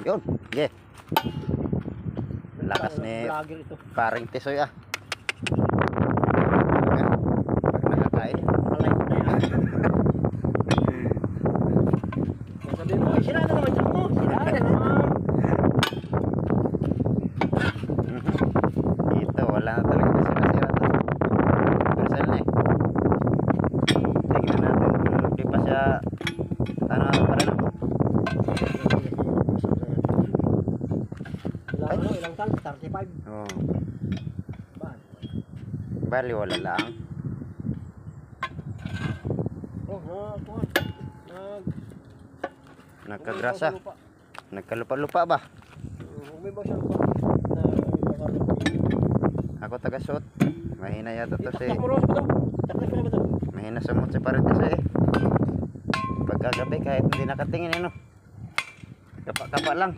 Yun. Yeah. Lakas ni paring Tisoy ah. Pag nakakain. Malay ko na yan. Sabi mo, sira na naman siya mo. Sira na naman. Ito, wala na talaga masira-sira to. Persal na eh. Tingnan natin kung di pa siya ano pa rin. Ilang tan? 35. Oo. Ba? Bali wala lang. Oh, Nagkagrasa. Nagkalupa-lupa ba? May ba siya lupa? Ako taga-shoot. Mahina yata to si... Taktak mo rin ba ito? Taktak mo rin ba ito? Mahina sumot si Paritis eh. Pagkagabi kahit hindi nakatingin eh no. Kapa-kapa lang.